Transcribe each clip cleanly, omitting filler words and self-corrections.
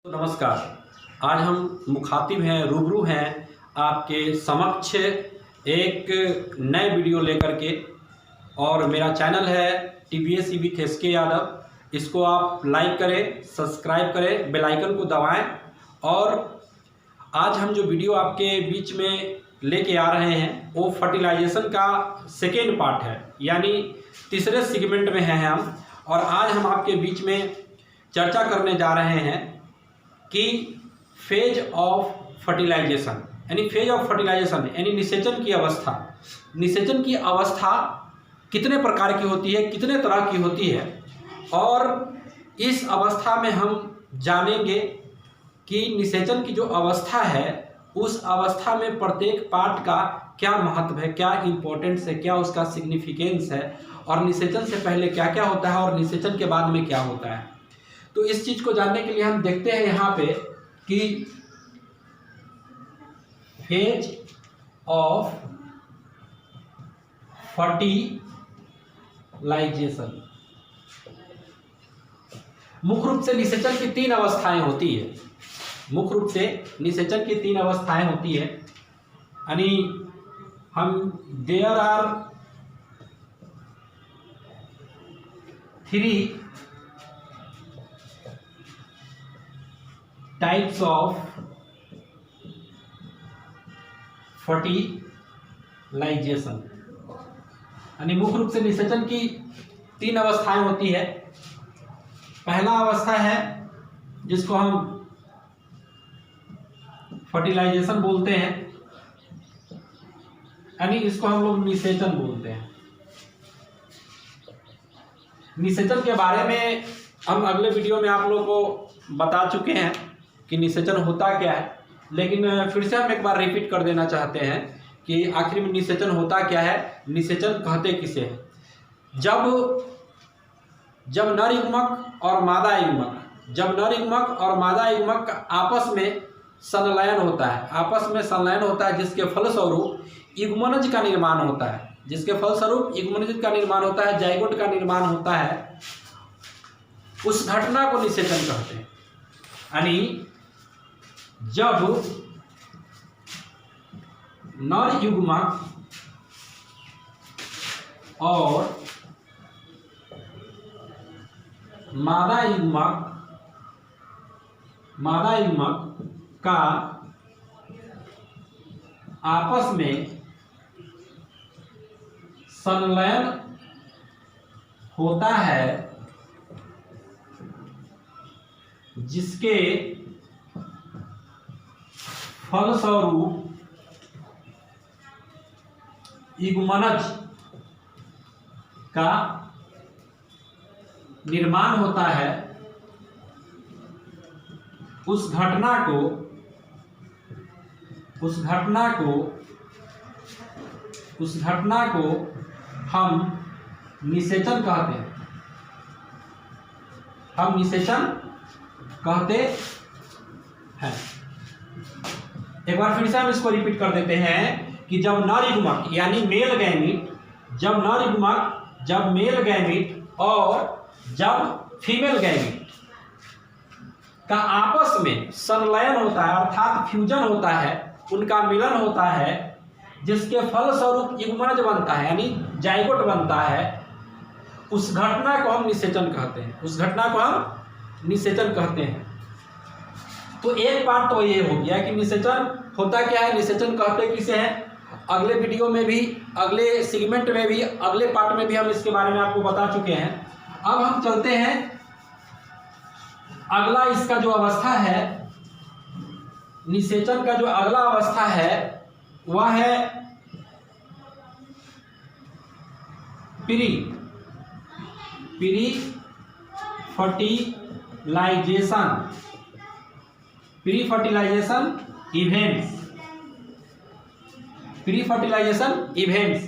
तो नमस्कार। आज हम मुखातिब हैं, रूबरू हैं आपके समक्ष एक नए वीडियो लेकर के। और मेरा चैनल है TBS विथ SK यादव। इसको आप लाइक करें, सब्सक्राइब करें, बेल आइकन को दबाएं। और आज हम जो वीडियो आपके बीच में लेके आ रहे हैं वो फर्टिलाइजेशन का सेकेंड पार्ट है, यानी तीसरे सेगमेंट में हैं हम। और आज हम आपके बीच में चर्चा करने जा रहे हैं कि फेज ऑफ फर्टिलाइजेशन, यानी फेज ऑफ फर्टिलाइजेशन यानी निषेचन की अवस्था। निषेचन की अवस्था कितने प्रकार की होती है, कितने तरह की होती है, और इस अवस्था में हम जानेंगे कि निषेचन की जो अवस्था है उस अवस्था में प्रत्येक पार्ट का क्या महत्व है, क्या इम्पोर्टेंस है, क्या उसका सिग्निफिकेंस है, और निषेचन से पहले क्या क्या होता है और निषेचन के बाद में क्या होता है। तो इस चीज़ को जानने के लिए हम देखते हैं यहाँ पे कि फेज ऑफ फर्टिलाइजेशन, मुख्य रूप से निषेचन की तीन अवस्थाएं होती है। मुख्य रूप से निषेचन की तीन अवस्थाएं होती है, यानी हम there are 3 types of fertilisation, यानी मुख्य रूप से निषेचन की तीन अवस्थाएं होती है। पहला अवस्था है जिसको हम फर्टिलाइजेशन बोलते हैं, यानी इसको हम लोग निषेचन बोलते हैं। निषेचन के बारे में हम अगले वीडियो में आप लोगों को बता चुके हैं कि निषेचन होता क्या है, लेकिन फिर से हम एक बार रिपीट कर देना चाहते हैं कि आखिर में निषेचन होता क्या है, निषेचन कहते किसे हैं। जब नर युग्मक और मादा युग्मक, जब नर युग्मक और मादा युग्मक का आपस में संलयन होता है, आपस में संलयन होता है, जिसके फलस्वरूप युग्मनज का निर्माण होता है, जिसके फलस्वरूप युग्मनज का निर्माण होता है, जाइगोट का निर्माण होता है, उस घटना को निषेचन कहते हैं। यानी जब नर युग्मक और मादा युग्मक का आपस में संलयन होता है, जिसके फलस्वरूप युग्मनज का निर्माण होता है, उस घटना को हम निषेचन कहते हैं। हम निषेचन कहते हैं। एक बार फिर से हम इसको रिपीट कर देते हैं कि जब नर युग्मक यानी मेल गैमीट, जब मेल गैमीट और जब फीमेल गैमीट का आपस में संलयन होता है, अर्थात फ्यूजन होता है, उनका मिलन होता है, जिसके फलस्वरूप युग्मनज बनता है, यानी जाइगोट बनता है, उस घटना को हम निषेचन कहते हैं। उस घटना को हम निषेचन कहते हैं। तो एक पार्ट तो ये हो गया कि निषेचन होता क्या है, निषेचन कहते किसे हैं। अगले वीडियो में भी, अगले सेगमेंट में भी, अगले पार्ट में भी हम इसके बारे में आपको बता चुके हैं। अब हम चलते हैं अगला, इसका जो अवस्था है, निषेचन का जो अगला अवस्था है वह है प्री फर्टिलाइजेशन इवेंट्स,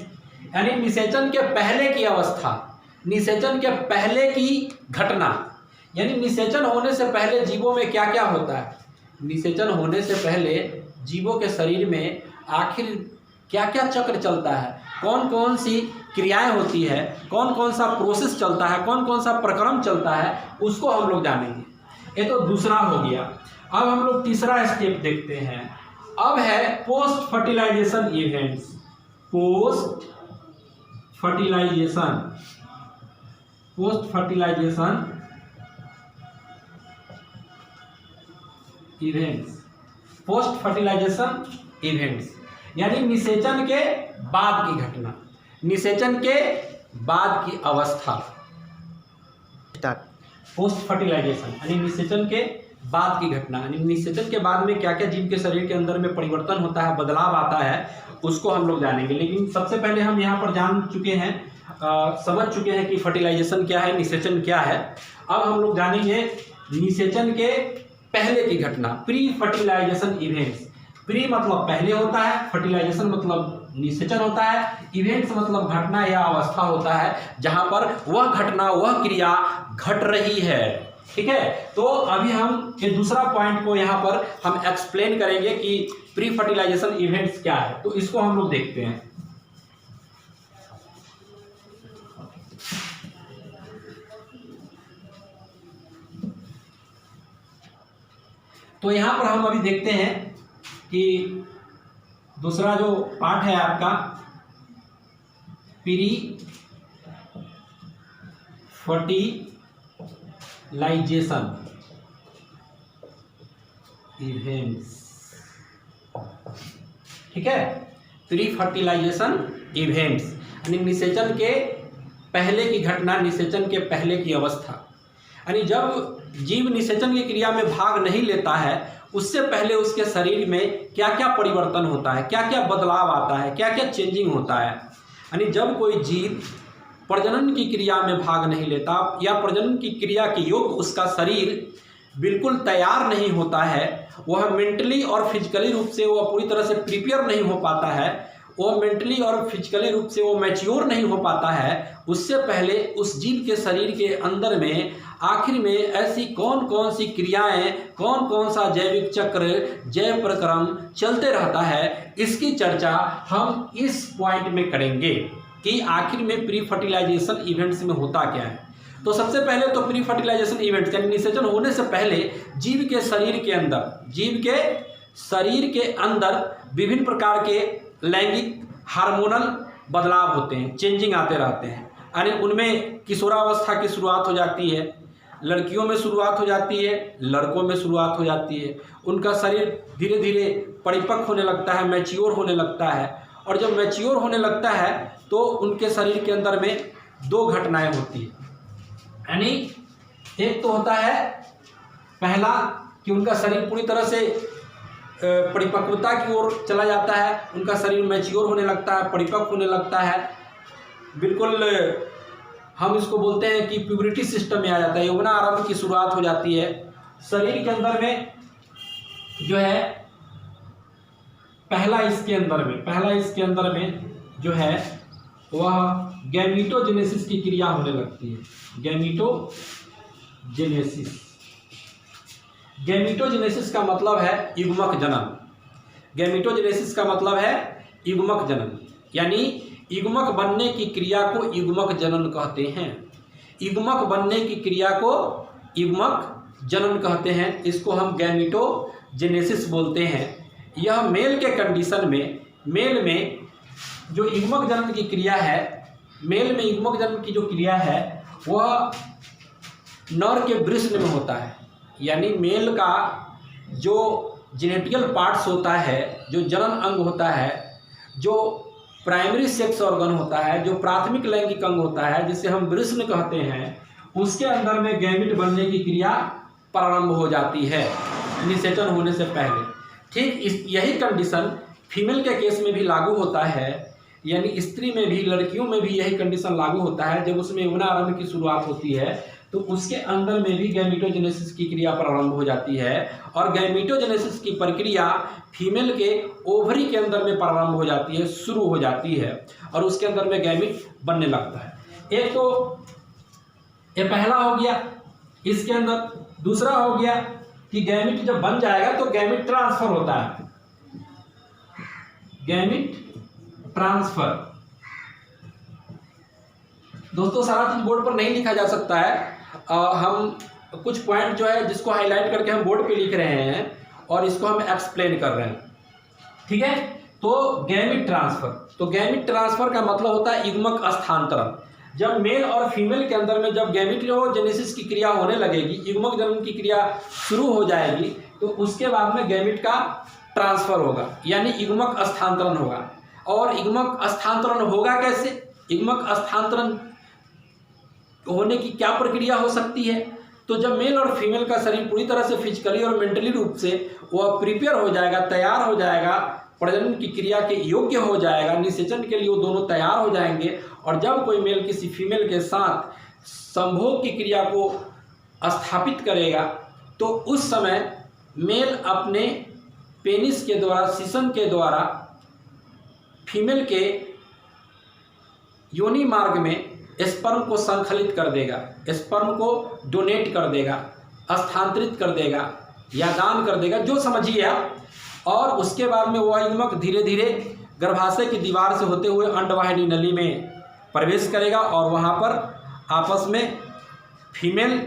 यानी निषेचन के पहले की अवस्था, निषेचन के पहले की घटना। यानी निषेचन होने से पहले जीवों में क्या क्या होता है, निषेचन होने से पहले जीवों के शरीर में आखिर क्या क्या चक्र चलता है, कौन कौन सी क्रियाएं होती है, कौन कौन सा प्रोसेस चलता है, कौन कौन सा प्रक्रम चलता है, उसको हम लोग जानेंगे। ये तो दूसरा हो गया। अब हम लोग तीसरा स्टेप देखते हैं। अब है post fertilisation events. Post fertilisation events. Post fertilisation events यानी निषेचन के बाद की घटना, निषेचन के बाद की अवस्था। पोस्ट फर्टिलाइजेशन यानी निषेचन के बाद की घटना, यानी निषेचन के बाद में क्या क्या जीव के शरीर के अंदर में परिवर्तन होता है, बदलाव आता है, उसको हम लोग जानेंगे। लेकिन सबसे पहले हम यहाँ पर जान चुके हैं, समझ चुके हैं कि फर्टिलाइजेशन क्या है, निषेचन क्या है। अब हम लोग जानेंगे निषेचन के पहले की घटना, प्री फर्टिलाइजेशन इवेंट्स। प्री मतलब पहले होता है, फर्टिलाइजेशन मतलब निषेचन होता है, इवेंट्स मतलब घटना या अवस्था होता है जहां पर वह घटना, वह क्रिया घट रही है। ठीक है, तो अभी हम ये दूसरा पॉइंट को यहाँ पर हम एक्सप्लेन करेंगे कि प्री फर्टिलाइजेशन इवेंट्स क्या है। तो इसको हम लोग देखते हैं। तो यहाँ पर हम अभी देखते हैं कि दूसरा जो पार्ट है आपका प्री फर्टिलाइजेशन इवेंट्स। ठीक है, प्री फर्टिलाइजेशन इवेंट्स यानी निषेचन के पहले की घटना, निषेचन के पहले की अवस्था। यानी जब जीव निषेचन की क्रिया में भाग नहीं लेता है, उससे पहले उसके शरीर में क्या क्या परिवर्तन होता है, क्या क्या बदलाव आता है, क्या क्या चेंजिंग होता है। यानी जब कोई जीव प्रजनन की क्रिया में भाग नहीं लेता या प्रजनन की क्रिया के योग उसका शरीर बिल्कुल तैयार नहीं होता है, वह मेंटली और फिजिकली रूप से वह पूरी तरह से प्रिपेयर नहीं हो पाता है, वो मेंटली और फिजिकली रूप से वो मैच्योर नहीं हो पाता है, उससे पहले उस जीव के शरीर के अंदर में आखिर में ऐसी कौन कौन सी क्रियाएं, कौन कौन सा जैविक चक्र, जैव प्रक्रम चलते रहता है, इसकी चर्चा हम इस पॉइंट में करेंगे कि आखिर में प्री फर्टिलाइजेशन इवेंट्स में होता क्या है। तो सबसे पहले तो प्री फर्टिलाइजेशन इवेंट्स यानी निषेचन होने से पहले जीव के शरीर के अंदर विभिन्न प्रकार के लैंगिक हार्मोनल बदलाव होते हैं, चेंजिंग आते रहते हैं। यानी उनमें किशोरावस्था की शुरुआत हो जाती है, लड़कियों में शुरुआत हो जाती है, लड़कों में शुरुआत हो जाती है। उनका शरीर धीरे धीरे परिपक्व होने लगता है, मैच्योर होने लगता है। और जब मैच्योर होने लगता है तो उनके शरीर के अंदर में दो घटनाएं होती हैं। यानी एक तो होता है पहला कि उनका शरीर पूरी तरह से परिपक्वता की ओर चला जाता है, उनका शरीर मैच्योर होने लगता है, परिपक्व होने लगता है, बिल्कुल हम इसको बोलते हैं कि प्यूबरिटी सिस्टम में आ जाता है, यौवना आरंभ की शुरुआत हो जाती है। शरीर के अंदर में जो है पहला इसके अंदर में जो है वह गैमीटोजेनेसिस की क्रिया होने लगती है। गैमीटोजेनेसिस का मतलब है युग्मक जनन। गैमीटोजेनेसिस का मतलब है युग्मक जनन, यानी युग्मक बनने की क्रिया को युग्मक जनन कहते हैं। युग्मक बनने की क्रिया को युग्मक जनन कहते हैं। इसको हम गैमीटोजेनेसिस बोलते हैं। यह मेल के कंडीशन में, मेल में जो युग्मक जनन की क्रिया है, मेल में युग्मक जनन की जो क्रिया है वह नर के वृषण में होता है। यानी मेल का जो जेनेटिकल पार्ट्स होता है, जो जनन अंग होता है, जो प्राइमरी सेक्स ऑर्गन होता है, जो प्राथमिक लैंगिक अंग होता है जिसे हम वृषण कहते हैं, उसके अंदर में गैमीट बनने की क्रिया प्रारंभ हो जाती है निषेचन होने से पहले। ठीक यही कंडीशन फीमेल के केस में भी लागू होता है, यानी स्त्री में भी, लड़कियों में भी यही कंडीशन लागू होता है। जब उसमें यौवना आरंभ की शुरुआत होती है तो उसके अंदर में भी गैमीटोजेनेसिस की क्रिया प्रारंभ हो जाती है। और गैमीटोजेनेसिस की प्रक्रिया फीमेल के ओवरी के अंदर में प्रारंभ हो जाती है, शुरू हो जाती है, और उसके अंदर में गैमीट बनने लगता है। एक तो ये पहला हो गया इसके अंदर। दूसरा हो गया कि गैमीट जब बन जाएगा तो गैमीट ट्रांसफर होता है। गैमीट ट्रांसफर, दोस्तों सारा चीज बोर्ड पर नहीं लिखा जा सकता है, हम कुछ पॉइंट जो है जिसको हाईलाइट करके हम बोर्ड पे लिख रहे हैं और इसको हम एक्सप्लेन कर रहे हैं, ठीक है। तो गैमिट ट्रांसफर, तो गैमिट ट्रांसफर का मतलब होता है युग्मक स्थानांतरण। जब मेल और फीमेल के अंदर में जब गैमेटोजेनेसिस की क्रिया होने लगेगी, युग्मक जन्म की क्रिया शुरू हो जाएगी, तो उसके बाद में गैमिट का ट्रांसफर होगा, यानी युग्मक स्थानांतरण होगा। और युग्मक स्थानांतरण होगा कैसे? युग्मक स्थानांतरण होने की क्या प्रक्रिया हो सकती है? तो जब मेल और फीमेल का शरीर पूरी तरह से फिजिकली और मेंटली रूप से वह प्रिपेयर हो जाएगा, तैयार हो जाएगा, प्रजनन की क्रिया के योग्य हो जाएगा, निषेचन के लिए वो दोनों तैयार हो जाएंगे, और जब कोई मेल किसी फीमेल के साथ संभोग की क्रिया को स्थापित करेगा, तो उस समय मेल अपने पेनिस के द्वारा, सीसन के द्वारा फीमेल के योनि मार्ग में स्पर्म को संकलित कर देगा, स्पर्म को डोनेट कर देगा, स्थानांतरित कर देगा या दान कर देगा, जो समझिए आप। और उसके बाद में वह युग्मक धीरे धीरे गर्भाशय की दीवार से होते हुए अंडवाहिनी नली में प्रवेश करेगा और वहाँ पर आपस में फीमेल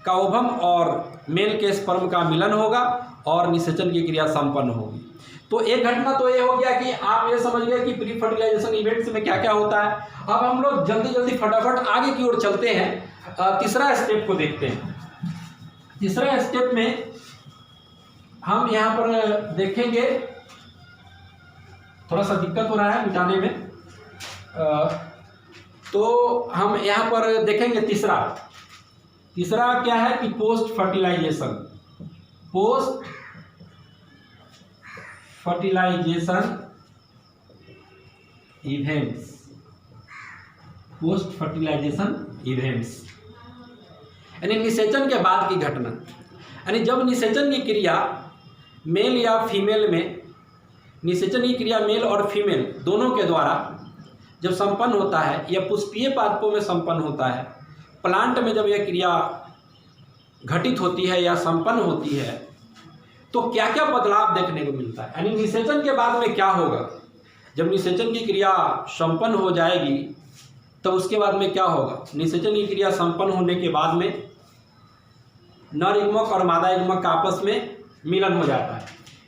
का ओवम और मेल के स्पर्म का मिलन होगा और निषेचन की क्रिया संपन्न होगी। तो एक घटना तो ये हो गया कि आप ये समझ गए कि प्री फर्टिलाइजेशन इवेंट्स में क्या क्या होता है। अब हम लोग जल्दी जल्दी फटाफट आगे की ओर चलते हैं, तीसरा स्टेप को देखते हैं। तीसरा स्टेप में हम यहाँ पर देखेंगे, थोड़ा सा दिक्कत हो रहा है मिटाने में, तो हम यहाँ पर देखेंगे तीसरा क्या है कि post fertilisation. Post fertilisation events, post fertilisation events यानी निषेचन के बाद की घटना। यानी जब निषेचन की क्रिया मेल या फीमेल में, निषेचन की क्रिया मेल और फीमेल दोनों के द्वारा जब संपन्न होता है या पुष्पीय पादपों में संपन्न होता है, प्लांट में जब यह क्रिया घटित होती है या संपन्न होती है, तो क्या क्या बदलाव देखने को मिलता है। यानी निषेचन के बाद में क्या होगा? जब निषेचन की क्रिया संपन्न हो जाएगी तो उसके बाद में क्या होगा? निषेचन की क्रिया संपन्न होने के बाद में नर युग्मक और मादा युग्मक का आपस में मिलन हो जाता है।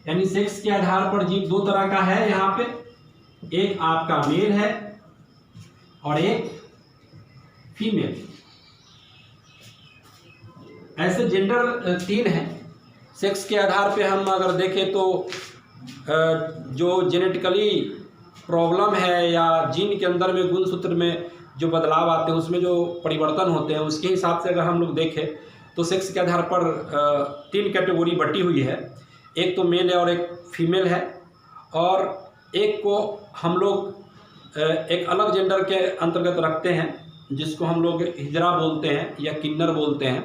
यानी सेक्स के आधार पर जीव दो तरह का है यहाँ पे, एक आपका मेल है और एक फीमेल। ऐसे जेंडर तीन हैं। सेक्स के आधार पे हम अगर देखें तो जो जेनेटिकली प्रॉब्लम है या जीन के अंदर में गुणसूत्र में जो बदलाव आते हैं, उसमें जो परिवर्तन होते हैं, उसके हिसाब से अगर हम लोग देखें तो सेक्स के आधार पर तीन कैटेगरी बटी हुई है। एक तो मेल है और एक फीमेल है, और एक को हम लोग एक अलग जेंडर के अंतर्गत रखते हैं जिसको हम लोग हिजरा बोलते हैं या किन्नर बोलते हैं।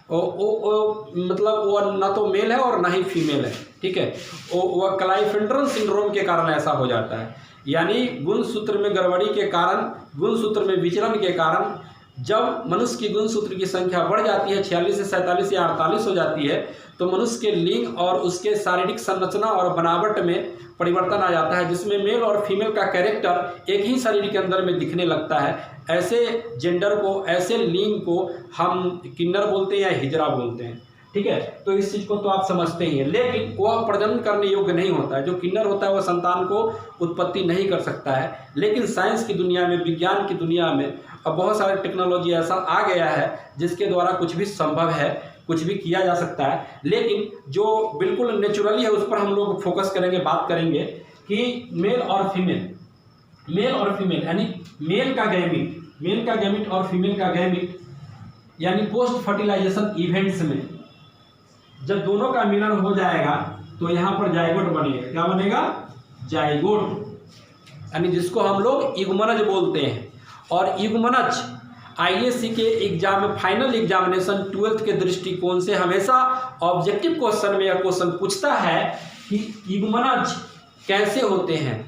मतलब वो ना तो मेल है और ना ही फीमेल है, ठीक है। वो क्लाइफेंड्रन सिंड्रोम के कारण ऐसा हो जाता है, यानी गुणसूत्र में गड़बड़ी के कारण, गुणसूत्र में विचलन के कारण जब मनुष्य की गुणसूत्र की संख्या बढ़ जाती है, 46 से 47 या 48 हो जाती है, तो मनुष्य के लिंग और उसके शारीरिक संरचना और बनावट में परिवर्तन आ जाता है, जिसमें मेल और फीमेल का कैरेक्टर एक ही शरीर के अंदर में दिखने लगता है। ऐसे जेंडर को, ऐसे लिंग को हम किन्नर बोलते हैं या हिजरा बोलते हैं, ठीक है। तो इस चीज़ को तो आप समझते ही हैं, लेकिन वह प्रजनन करने योग्य नहीं होता है। जो किन्नर होता है वह संतान को उत्पत्ति नहीं कर सकता है। लेकिन साइंस की दुनिया में, विज्ञान की दुनिया में अब बहुत सारे टेक्नोलॉजी ऐसा आ गया है जिसके द्वारा कुछ भी संभव है, कुछ भी किया जा सकता है। लेकिन जो बिल्कुल नेचुरली है उस पर हम लोग फोकस करेंगे, बात करेंगे कि मेल और फीमेल, मेल और फीमेल यानी मेल का गैमिट और फीमेल का गैमिट, यानी पोस्ट फर्टिलाइजेशन इवेंट्स में जब दोनों का मिलन हो जाएगा तो यहाँ पर जाइगोट बनेगा। क्या बनेगा? जाइगोट, यानी जिसको हम लोग युग्मनज बोलते हैं। और युग्मनज आईएससी के एग्जाम में, फाइनल एग्जामिनेशन 12th के दृष्टिकोण से हमेशा ऑब्जेक्टिव क्वेश्चन में यह क्वेश्चन पूछता है कि युग्मनज कैसे होते हैं,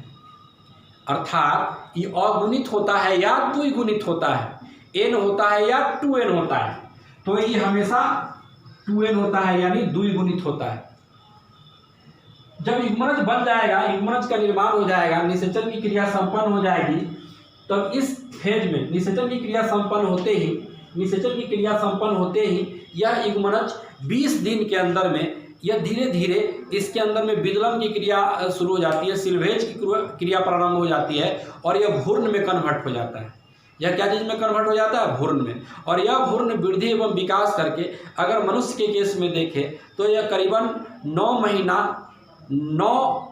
अर्थात ये अगुणित होता है या द्विगुणित होता है, एन होता है या 2n होता है। तो ये हमेशा 2n होता है, यानी द्विगुणित होता है। जब युग्मनज बन जाएगा, युग्मनज का निर्माण हो जाएगा, निषेचन की क्रिया संपन्न हो जाएगी, तब इस फेज में निषेचन की क्रिया संपन्न होते ही निषेचन की क्रिया संपन्न होते ही यह युग्मनज 20 दिन के अंदर में यह धीरे धीरे इसके अंदर में विदलन की क्रिया शुरू हो जाती है, सिल्वेज की क्रिया प्रारंभ हो जाती है और यह भ्रूण में कन्वर्ट हो जाता है। यह क्या चीज़ में कन्वर्ट हो जाता है? भ्रूण में। और यह भ्रूण वृद्धि एवं विकास करके अगर मनुष्य के केस में देखें तो यह करीबन 9 महीना 9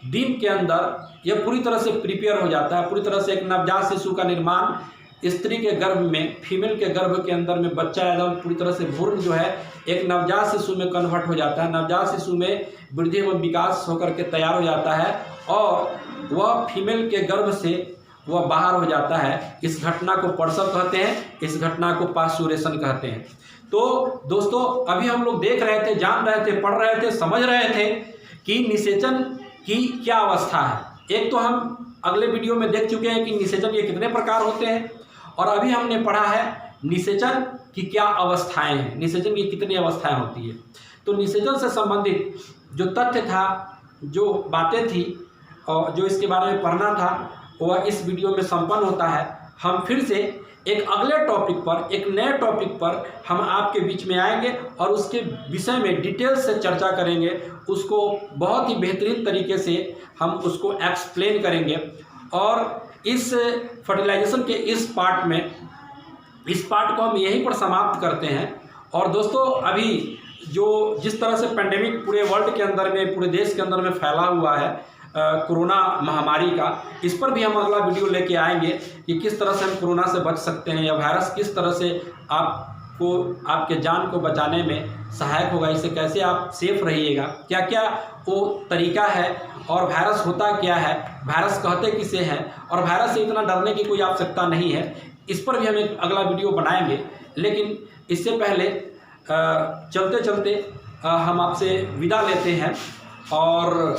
दिन के अंदर यह पूरी तरह से प्रिपेयर हो जाता है। पूरी तरह से एक नवजात शिशु का निर्माण स्त्री के गर्भ में, फीमेल के गर्भ के अंदर में बच्चा एकदम पूरी तरह से भ्रूण जो है एक नवजात शिशु में कन्वर्ट हो जाता है। नवजात शिशु में वृद्धि एवं विकास होकर के तैयार हो जाता है और वह फीमेल के गर्भ से वह बाहर हो जाता है। इस घटना को प्रसव कहते हैं, इस घटना को पास्चुरेशन कहते हैं। तो दोस्तों अभी हम लोग देख रहे थे, जान रहे थे, पढ़ रहे थे, समझ रहे थे कि निषेचन की क्या अवस्था है। एक तो हम अगले वीडियो में देख चुके हैं कि निषेचन के कितने प्रकार होते हैं और अभी हमने पढ़ा है निषेचन की क्या अवस्थाएं हैं, निषेचन की कितनी अवस्थाएं होती है। तो निषेचन से संबंधित जो तथ्य था, जो बातें थी और जो इसके बारे में पढ़ना था वह इस वीडियो में संपन्न होता है। हम फिर से एक अगले टॉपिक पर, एक नए टॉपिक पर हम आपके बीच में आएंगे और उसके विषय में डिटेल से चर्चा करेंगे। उसको बहुत ही बेहतरीन तरीके से हम उसको एक्सप्लेन करेंगे और इस फर्टिलाइजेशन के इस पार्ट को हम यहीं पर समाप्त करते हैं। और दोस्तों अभी जो जिस तरह से पेंडेमिक पूरे वर्ल्ड के अंदर में, पूरे देश के अंदर में फैला हुआ है कोरोना महामारी का, इस पर भी हम अगला वीडियो लेके आएंगे कि किस तरह से हम कोरोना से बच सकते हैं या वायरस किस तरह से आपको, आपके जान को बचाने में सहायक होगा, इससे कैसे आप सेफ रहिएगा, क्या क्या वो तरीका है और वायरस होता क्या है, वायरस कहते किसे हैं और वायरस से इतना डरने की कोई आवश्यकता नहीं है। इस पर भी हम एक अगला वीडियो बनाएंगे। लेकिन इससे पहले चलते चलते हम आपसे विदा लेते हैं और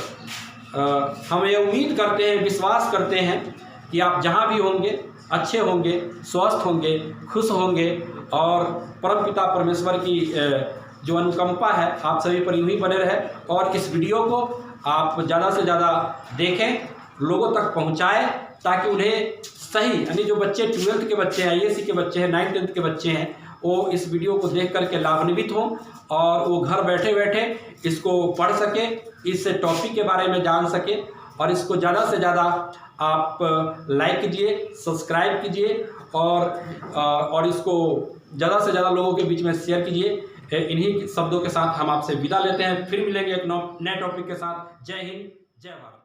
हम ये उम्मीद करते हैं, विश्वास करते हैं कि आप जहाँ भी होंगे अच्छे होंगे, स्वस्थ होंगे, खुश होंगे और परमपिता परमेश्वर की जो अनुकंपा है आप सभी पर यूँ ही बने रहे। और इस वीडियो को आप ज़्यादा से ज़्यादा देखें, लोगों तक पहुँचाएं ताकि उन्हें सही, यानी जो बच्चे 12th के बच्चे हैं, IAC के बच्चे हैं, 9th 10th के बच्चे हैं, वो इस वीडियो को देख करके लाभान्वित हों और वो घर बैठे बैठे इसको पढ़ सके, इस टॉपिक के बारे में जान सके। और इसको ज़्यादा से ज़्यादा आप लाइक कीजिए, सब्सक्राइब कीजिए और इसको ज़्यादा से ज़्यादा लोगों के बीच में शेयर कीजिए। इन्हीं शब्दों के साथ हम आपसे विदा लेते हैं। फिर मिलेंगे एक नए टॉपिक के साथ। जय हिंद, जय भारत।